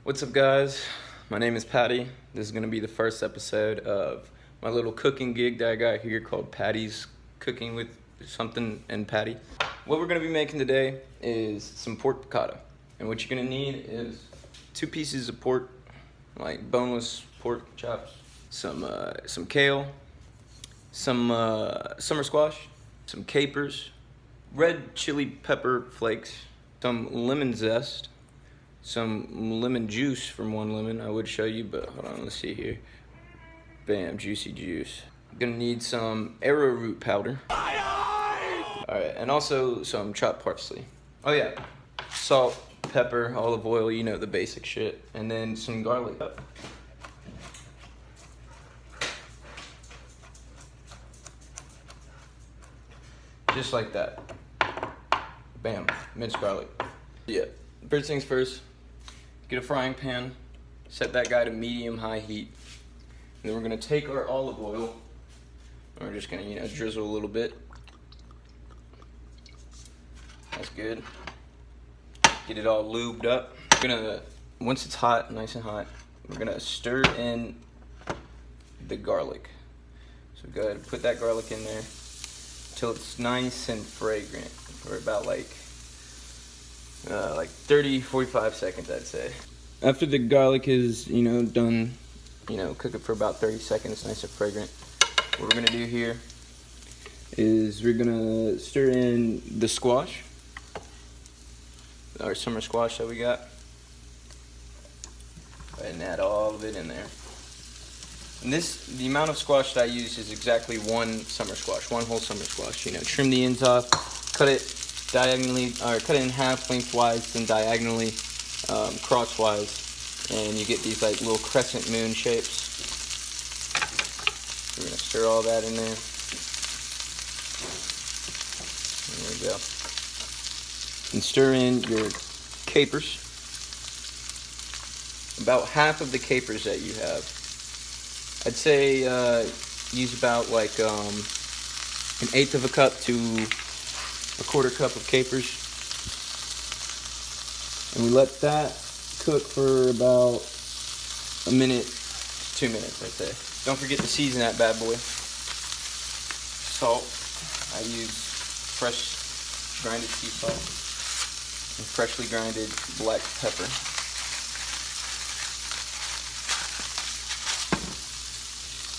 What's up, guys? My name is Patty. This is going to be the first episode of my little cooking gig that I got here called Patty's Cooking with Something and Patty. What we're going to be making today is some pork piccata. And what you're going to need is 2 pieces of pork, like boneless pork chops, some kale, some summer squash, some capers, red chili pepper flakes, some lemon zest, some lemon juice from one lemon. I would show you, but hold on, let's see here. Bam, juicy juice. I'm gonna need some arrowroot powder. Alright, and also some chopped parsley. Oh yeah, salt, pepper, olive oil, you know, the basic shit. And then some garlic. Just like that. Bam, minced garlic. Yeah, first things first. Get a frying pan, set that guy to medium-high heat. And then we're gonna take our olive oil, and we're just gonna, drizzle a little bit. That's good. Get it all lubed up. We're gonna, once it's hot, nice and hot, we're gonna stir in the garlic. So go ahead and put that garlic in there till it's nice and fragrant for about like 30-45 seconds, I'd say. After the garlic is, done, cook it for about 30 seconds, nice and fragrant. What we're gonna do here is we're gonna stir in the squash, our summer squash that we got, and add all of it in there. And the amount of squash that I use is exactly one summer squash, one whole summer squash. Trim the ends off, cut it diagonally, or cut it in half lengthwise, then diagonally crosswise, and you get these like little crescent moon shapes. We're gonna stir all that in there. There we go. And stir in your capers. About half of the capers that you have. I'd say use about like 1/8 of a cup to 1/4 cup of capers. And we let that cook for about 1 minute to 2 minutes, I'd say. Don't forget to season that bad boy. Salt. I use fresh grinded sea salt and freshly grinded black pepper.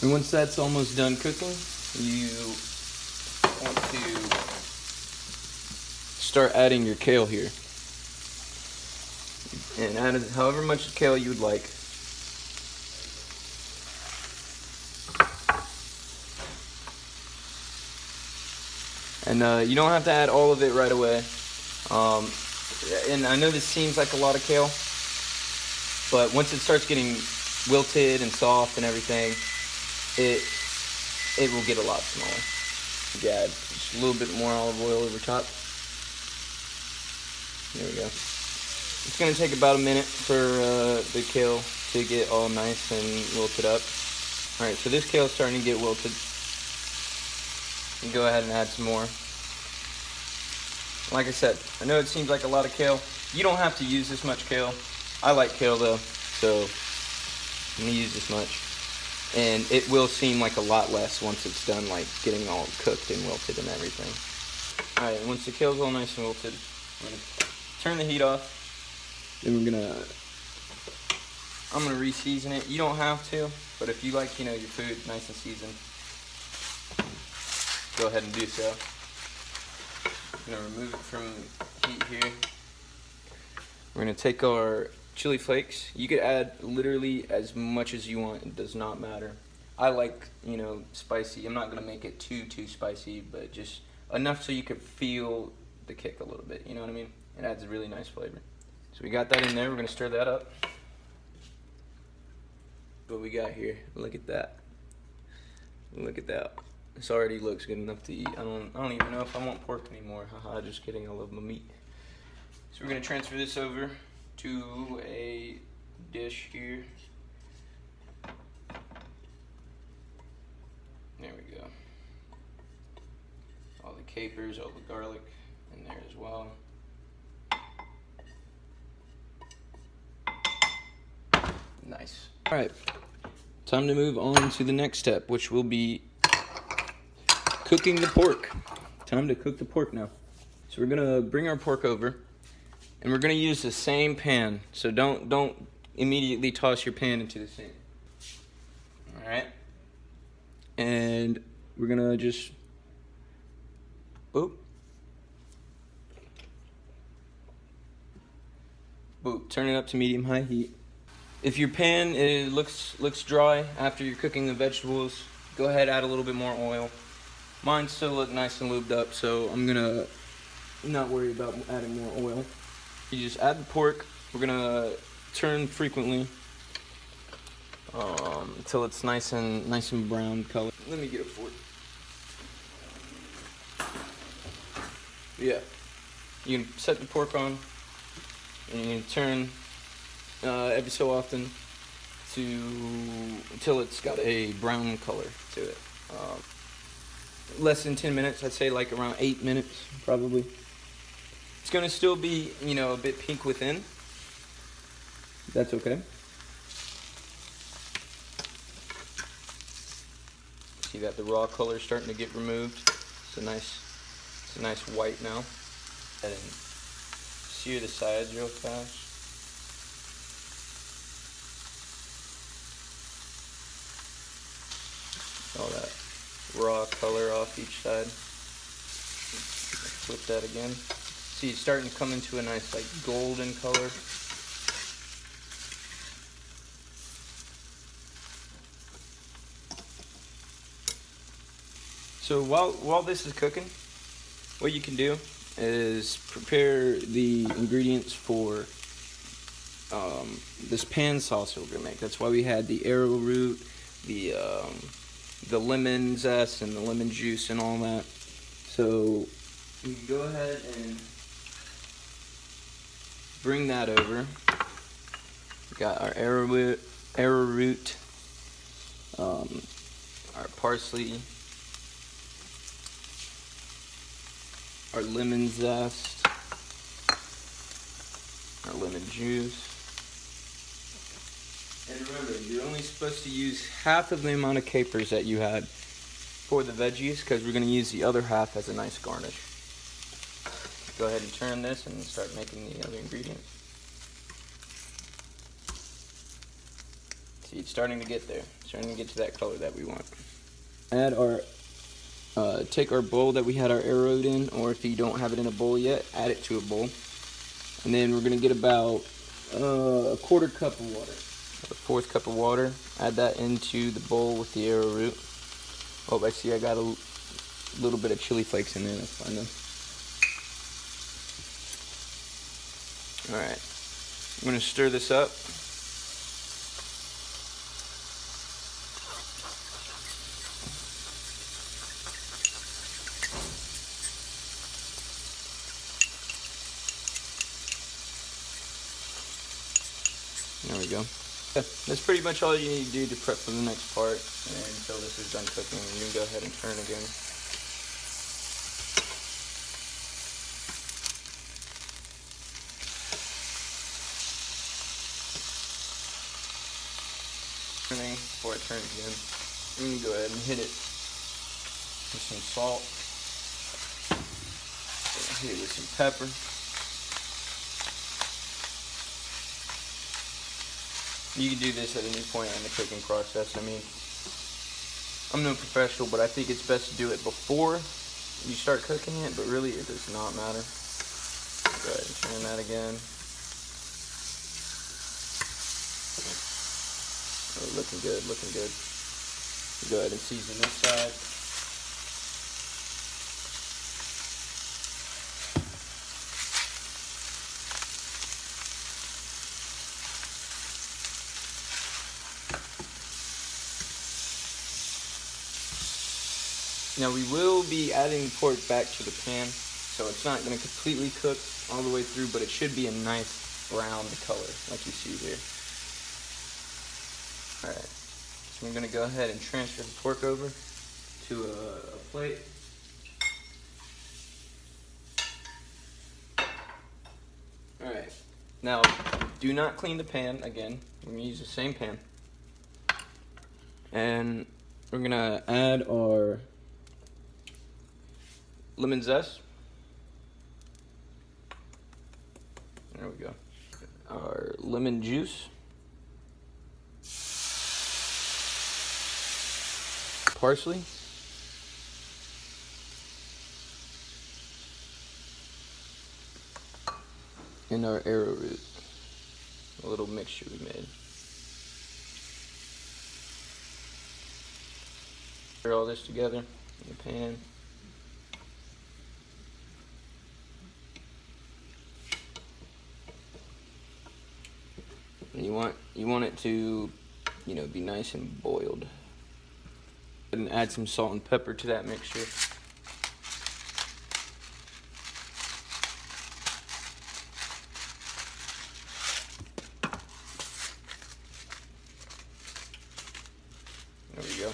And once that's almost done cooking, you want to start adding your kale here. And add however much kale you would like. And you don't have to add all of it right away. And I know this seems like a lot of kale, but once it starts getting wilted and soft and everything, it will get a lot smaller. You add just a little bit more olive oil over top. There we go. It's going to take about 1 minute for the kale to get all nice and wilted up. Alright, so this kale is starting to get wilted. You can go ahead and add some more. Like I said, I know it seems like a lot of kale. You don't have to use this much kale. I like kale though, so I'm going to use this much. And it will seem like a lot less once it's done, like getting all cooked and wilted and everything. Alright, and once the kale's all nice and wilted, I'm going to turn the heat off. Then I'm gonna re-season it. You don't have to, but if you like, your food nice and seasoned, go ahead and do so. I'm gonna remove it from heat here. We're gonna take our chili flakes. You could add literally as much as you want. It does not matter. I like, spicy. I'm not gonna make it too spicy, but just enough so you could feel the kick a little bit. You know what I mean? It adds a really nice flavor. So we got that in there. We're gonna stir that up. What we got here? Look at that. Look at that. This already looks good enough to eat. I don't even know if I want pork anymore. Haha, just kidding. I love my meat. So we're gonna transfer this over to a dish here. There we go. All the capers, all the garlic in there as well. Nice. All right, time to move on to the next step, which will be cooking the pork. Time to cook the pork now. So we're gonna bring our pork over, and we're gonna use the same pan. So don't immediately toss your pan into the sink. All right, and we're gonna just boop, boop. Turn it up to medium-high heat. If your pan looks dry after you're cooking the vegetables, go ahead, add a little bit more oil. Mine still look nice and lubed up, so I'm gonna not worry about adding more oil. You just add the pork. We're gonna turn frequently until it's nice and brown color. Let me get a fork. Yeah, you can set the pork on, and you can turn every so often until it's got a brown color to it. Less than 10 minutes, I'd say like around 8 minutes probably. It's gonna still be, a bit pink within. That's okay. See that the raw color is starting to get removed. It's a nice white now. And sear the sides real fast. All that raw color off each side. Flip that again. See, it's starting to come into a nice like golden color. So while this is cooking, what you can do is prepare the ingredients for this pan sauce we're gonna make. That's why we had the arrowroot, the lemon zest and the lemon juice and all that. So you can go ahead and bring that over. We got our arrowroot, our parsley, our lemon zest, our lemon juice. And remember, you're only supposed to use half of the amount of capers that you had for the veggies, because we're going to use the other half as a nice garnish. Go ahead and turn this and start making the other ingredients. See, it's starting to get there. It's starting to get to that color that we want. Add our, take our bowl that we had our arrowroot in, or if you don't have it in a bowl yet, add it to a bowl. And then we're going to get about a quarter cup of water. A fourth cup of water. Add that into the bowl with the arrowroot. Oh, I see I got a little bit of chili flakes in there. That's fine though. Alright. I'm going to stir this up. There we go. Yeah, that's pretty much all you need to do to prep for the next part. And until this is done cooking, you can go ahead and turn again. Turning before I turn it again. You can go ahead and hit it with some salt. Hit it with some pepper. You can do this at any point in the cooking process. I mean, I'm no professional, but I think it's best to do it before you start cooking it, but really it does not matter. Go ahead and turn that again. Oh, looking good, looking good. Go ahead and season this side. Now we will be adding pork back to the pan, so it's not going to completely cook all the way through, but it should be a nice brown color like you see here. Alright, so I'm going to go ahead and transfer the pork over to a plate. Alright, now do not clean the pan again. we're gonna use the same pan. And we're gonna add our lemon zest. There we go. Our lemon juice. Parsley. And our arrowroot. A little mixture we made. Stir all this together in the pan. And you want it to, be nice and boiled. And add some salt and pepper to that mixture. There we go.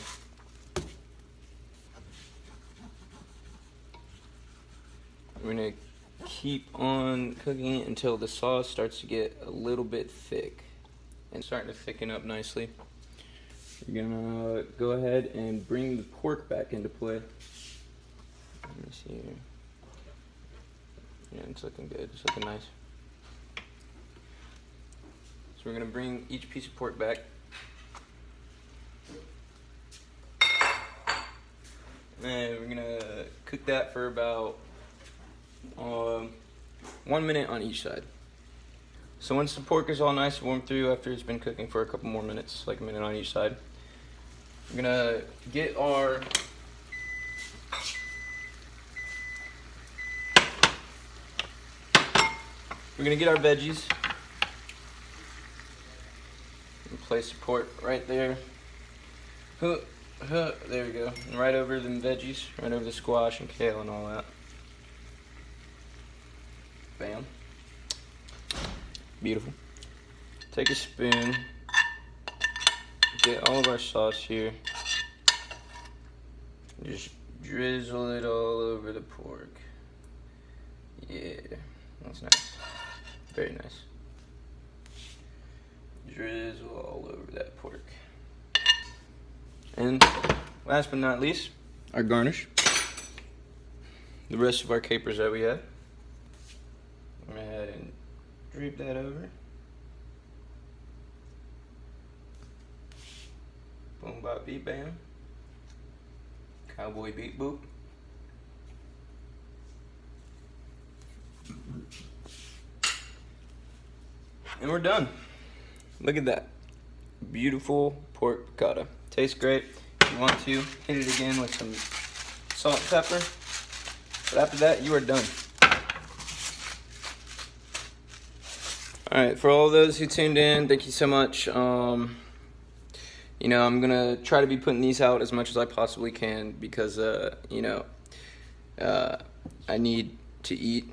We're gonna keep on cooking it until the sauce starts to get a little bit thick and starting to thicken up nicely. We're gonna go ahead and bring the pork back into play. Let me see here. Yeah, it's looking good. It's looking nice. So we're gonna bring each piece of pork back. And we're gonna cook that for about 1 minute on each side. So once the pork is all nice and warmed through after it's been cooking for a couple more minutes, like a minute on each side, we're gonna get our veggies and place the pork right there. There we go. And right over the veggies, right over the squash and kale and all that. Bam. Beautiful. Take a spoon, get all of our sauce here, just drizzle it all over the pork. Yeah, that's nice. Very nice. Drizzle all over that pork. And last but not least, our garnish. The rest of our capers that we had. Go ahead and drape that over. Boom, bop, beep, bam. Cowboy beep, boop. And we're done. Look at that. Beautiful pork piccata. Tastes great. If you want to, hit it again with some salt and pepper. But after that, you are done. Alright, for all those who tuned in, thank you so much. I'm gonna try to be putting these out as much as I possibly can because, I need to eat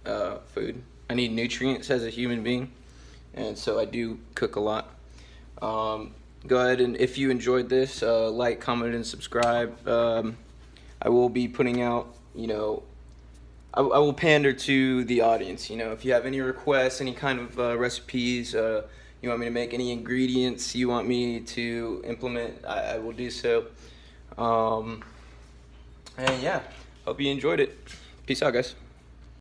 food. I need nutrients as a human being, and so I do cook a lot. Go ahead and if you enjoyed this, like, comment, and subscribe. I will be putting out, I will pander to the audience. If you have any requests, any kind of recipes, you want me to make any ingredients you want me to implement, I will do so. And yeah, hope you enjoyed it. Peace out, guys.